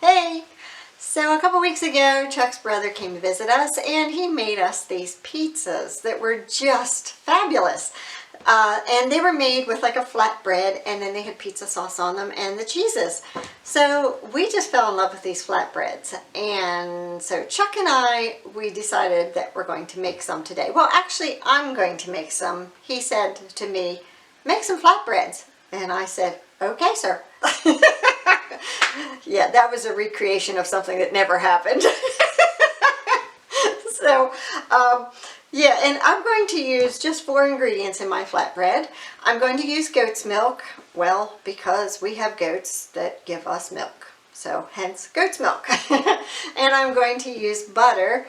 Hey! So a couple weeks ago, Chuck's brother came to visit us and he made us these pizzas that were just fabulous. And they were made with like a flatbread, and then they had pizza sauce on them and the cheeses. So we just fell in love with these flatbreads. And so Chuck and we decided that we're going to make some today. Well, actually, I'm going to make some. He said to me, make some flatbreads. And I said, okay, sir. Yeah, that was a recreation of something that never happened. So, yeah, and I'm going to use just 4 ingredients in my flatbread. I'm going to use goat's milk, well, because we have goats that give us milk. So, hence goat's milk. And I'm going to use butter,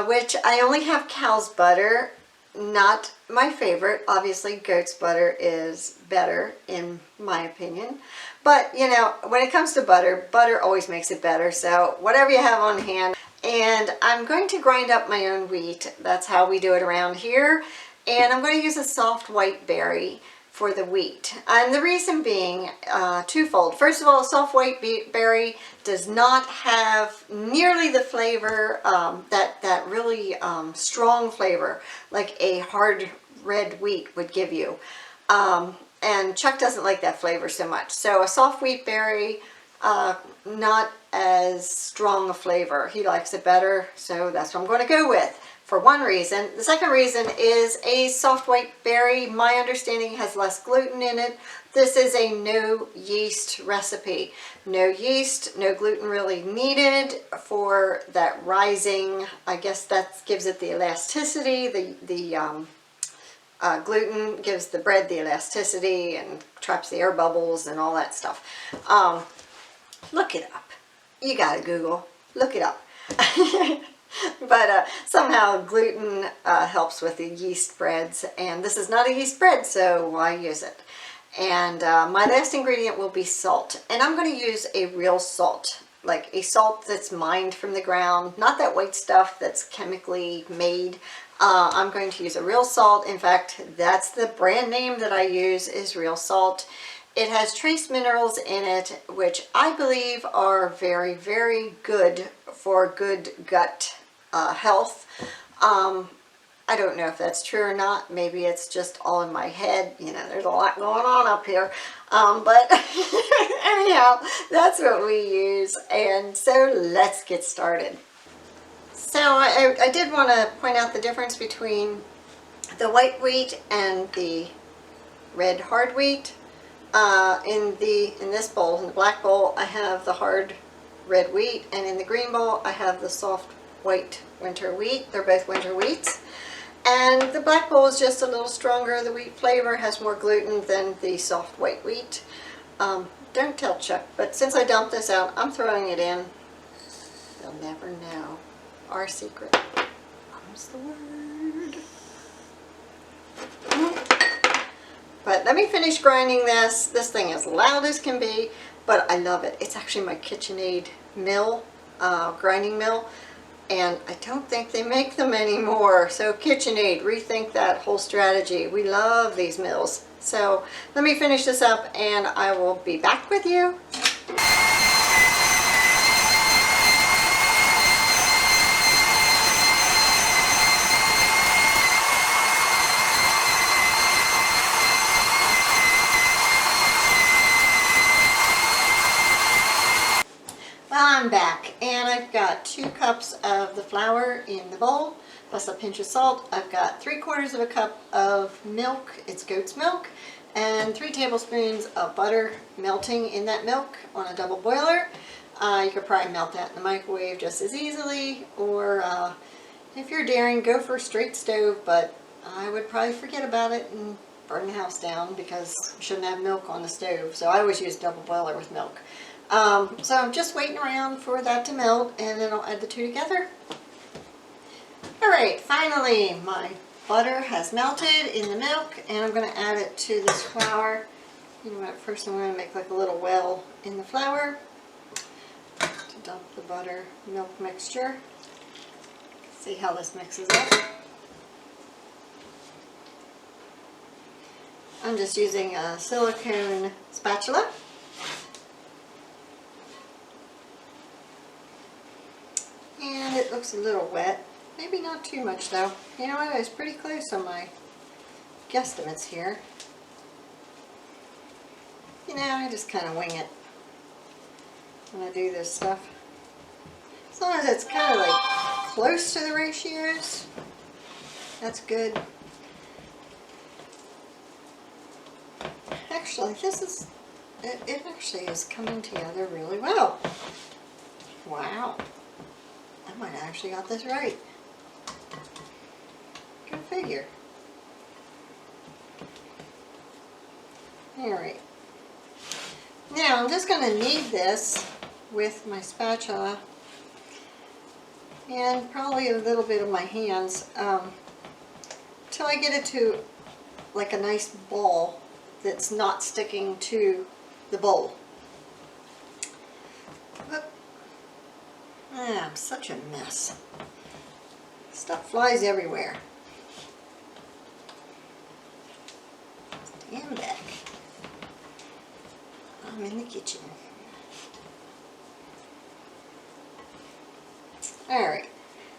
which I only have cow's butter. Not my favorite. Obviously, goat's butter is better in my opinion. But, you know, when it comes to butter, butter always makes it better. So whatever you have on hand. And I'm going to grind up my own wheat. That's how we do it around here. And I'm going to use a soft white berry for the wheat. And the reason being twofold. First of all, a soft white berry does not have nearly the flavor, that really strong flavor like a hard red wheat would give you. And Chuck doesn't like that flavor so much. So a soft wheat berry, not as strong a flavor. He likes it better, so that's what I'm going to go with. For one reason. The second reason is a soft white berry, my understanding, has less gluten in it. This is a no yeast recipe. No yeast, no gluten really needed for that rising. I guess that gives it the elasticity. The gluten gives the bread the elasticity and traps the air bubbles and all that stuff. Look it up. You gotta Google. Look it up. But somehow gluten helps with the yeast breads, and this is not a yeast bread, so why use it? And my last ingredient will be salt, and I'm going to use a real salt, like a salt that's mined from the ground, not that white stuff that's chemically made. I'm going to use a real salt. In fact, that's the brand name that I use, is real salt. It has trace minerals in it, which I believe are very, very good for good gut health. I don't know if that's true or not. Maybe it's just all in my head. You know, there's a lot going on up here. But anyhow, that's what we use. And so let's get started. So I did want to point out the difference between the white wheat and the red hard wheat. In this bowl, in the black bowl, I have the hard red wheat, and in the green bowl, I have the soft white winter wheat. They're both winter wheats. And the black bowl is just a little stronger. The wheat flavor has more gluten than the soft white wheat. Don't tell Chuck, but since I dumped this out, I'm throwing it in. They'll never know. Our secret. Comes the word. But let me finish grinding this. This thing is loud as can be, but I love it. It's actually my KitchenAid mill, grinding mill, and I don't think they make them anymore. So KitchenAid, rethink that whole strategy. We love these mills. So let me finish this up and I will be back with you. I'm back, and I've got 2 cups of the flour in the bowl, plus a pinch of salt. I've got 3/4 of a cup of milk, it's goat's milk, and 3 tablespoons of butter melting in that milk on a double boiler. You could probably melt that in the microwave just as easily, or if you're daring, go for a straight stove, but I would probably forget about it and burn the house down because you shouldn't have milk on the stove, so I always use double boiler with milk. So I'm just waiting around for that to melt, and then I'll add the 2 together. Alright, finally my butter has melted in the milk, and I'm going to add it to this flour. You know what, first I'm going to make like a little well in the flour to dump the butter milk mixture. See how this mixes up. I'm just using a silicone spatula. it looks a little wet. Maybe not too much though. You know what, I was pretty close on my guesstimates here. You know, I just kind of wing it when I do this stuff. As long as it's kind of like close to the ratios, that's good. Actually, it actually is coming together really well. Wow. I might have actually got this right. Go figure. Alright. Now I'm just going to knead this with my spatula and probably a little bit of my hands till I get it to like a nice ball that's not sticking to the bowl. I'm such a mess. Stuff flies everywhere. Stand back. I'm in the kitchen. Alright,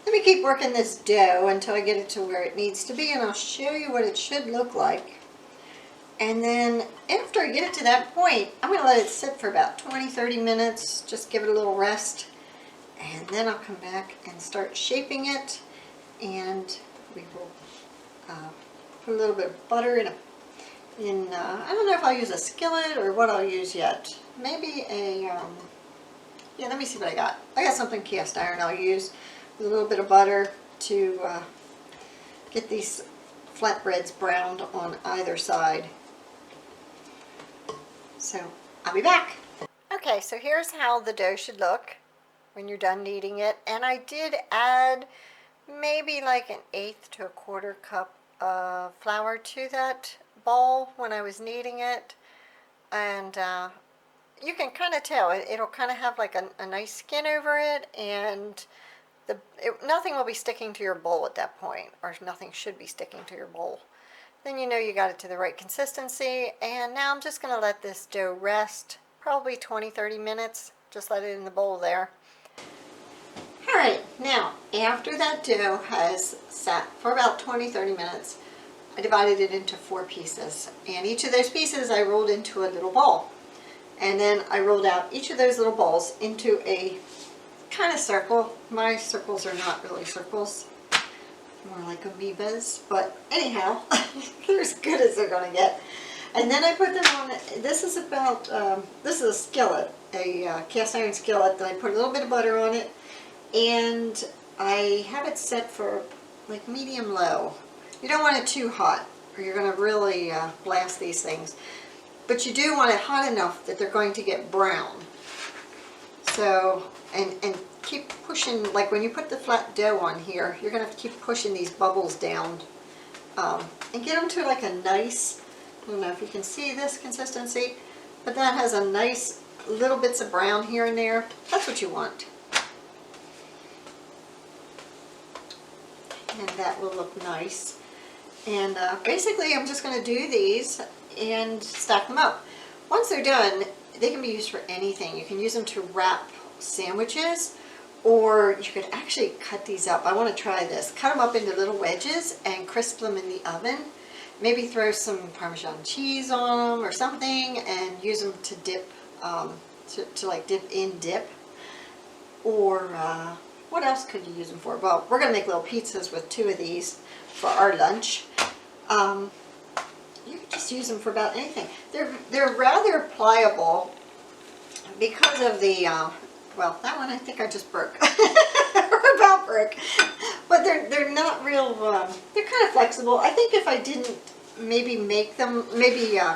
let me keep working this dough until I get it to where it needs to be, and I'll show you what it should look like. And then after I get it to that point, I'm going to let it sit for about 20-30 minutes, just give it a little rest. And then I'll come back and start shaping it, and we will put a little bit of butter in I don't know if I'll use a skillet or what I'll use yet. Maybe a, yeah, let me see what I got. I got something cast iron I'll use with a little bit of butter to get these flatbreads browned on either side. So I'll be back. Okay, so here's how the dough should look when you're done kneading it. And I did add maybe like 1/8 to 1/4 cup of flour to that ball when I was kneading it. And you can kind of tell it'll kind of have like a nice skin over it, and nothing will be sticking to your bowl at that point, or nothing should be sticking to your bowl. Then you know you got it to the right consistency. And now I'm just going to let this dough rest probably 20-30 minutes. Just let it in the bowl there. Alright, now after that dough has sat for about 20-30 minutes, I divided it into 4 pieces, and each of those pieces I rolled into a little ball. And then I rolled out each of those little balls into a kind of circle. My circles are not really circles, more like amoebas, but anyhow, they're as good as they're going to get. And then I put them on, this is a skillet, a cast iron skillet, that I put a little bit of butter on it, and I have it set for like medium low. You don't want it too hot, or you're going to really blast these things. But you do want it hot enough that they're going to get brown. So, and keep pushing, like when you put the flat dough on here, you're going to have to keep pushing these bubbles down and get them to like a nice, I don't know if you can see this consistency, but that has a nice little bits of brown here and there. That's what you want. And that will look nice. And basically I'm just going to do these and stack them up. Once they're done, they can be used for anything. You can use them to wrap sandwiches, or you could actually cut these up. I want to try this. Cut them up into little wedges and crisp them in the oven. Maybe throw some Parmesan cheese on them or something, and use them to dip, to like dip in dip. Or what else could you use them for? Well, we're going to make little pizzas with 2 of these for our lunch. You can just use them for about anything. They're rather pliable because of the, well, that one I think I just broke, or about broke. But they're not real, they're kind of flexible. I think if I didn't maybe make them,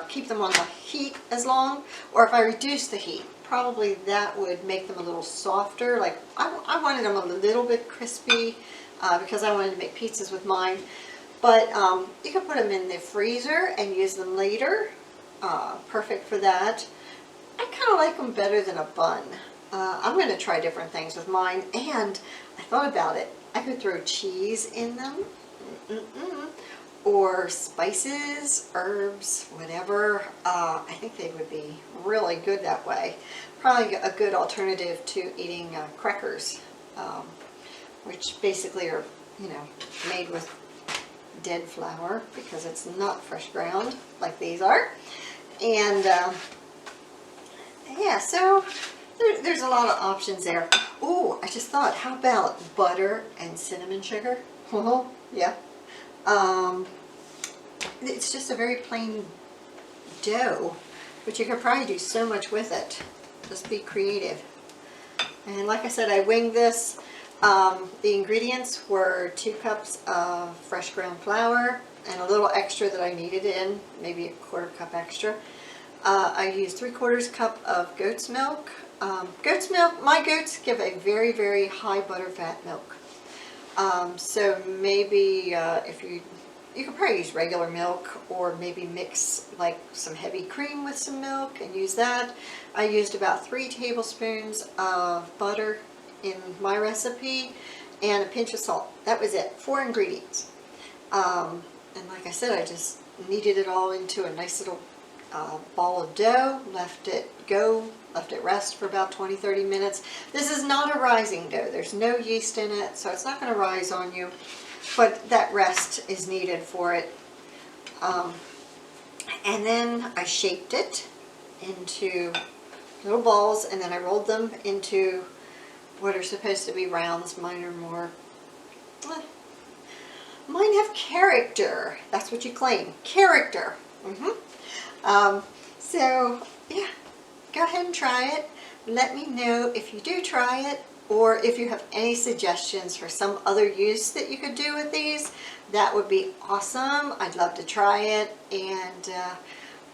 keep them on the heat as long, or if I reduced the heat, probably that would make them a little softer. Like I wanted them a little bit crispy because I wanted to make pizzas with mine. But you can put them in the freezer and use them later. Perfect for that. I kind of like them better than a bun. I'm going to try different things with mine. And I thought about it. I could throw cheese in them. Or spices, herbs, whatever. I think they would be really good that way. Probably a good alternative to eating crackers. which basically are, you know, made with dead flour because it's not fresh ground like these are. And yeah, so there's a lot of options there. Oh, I just thought, how about butter and cinnamon sugar? Oh, yeah. It's just a very plain dough, but you could probably do so much with it. Just be creative. And like I said, I winged this. The ingredients were 2 cups of fresh ground flour and a little extra that I needed in, maybe a 1/4 cup extra. I used 3/4 cup of goat's milk. Goat's milk, my goats give a very, very high butter fat milk. So maybe if you could probably use regular milk, or maybe mix like some heavy cream with some milk and use that. I used about 3 tablespoons of butter in my recipe and a pinch of salt. That was it, 4 ingredients. And like I said, I just kneaded it all into a nice little ball of dough, let it rest for about 20-30 minutes. This is not a rising dough. There's no yeast in it, so it's not going to rise on you, but that rest is needed for it. And then I shaped it into little balls, and then I rolled them into what are supposed to be rounds. Mine are more, mine have character. That's what you claim, character. So yeah, go ahead and try it. Let me know if you do try it, or if you have any suggestions for some other use that you could do with these. That would be awesome. I'd love to try it, and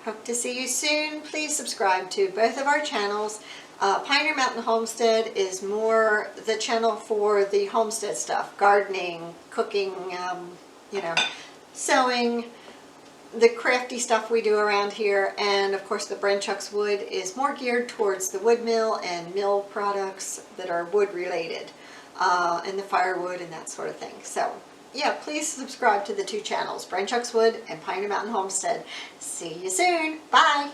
hope to see you soon. Please subscribe to both of our channels. Pioneer Mountain Homestead is more the channel for the homestead stuff, gardening, cooking, you know, sewing, the crafty stuff we do around here. And of course the Brenchuck's wood is more geared towards the wood mill and mill products that are wood related, and the firewood and that sort of thing. So yeah, please subscribe to the 2 channels, Brenchuck's Wood and Pioneer Mountain Homestead. See you soon. Bye.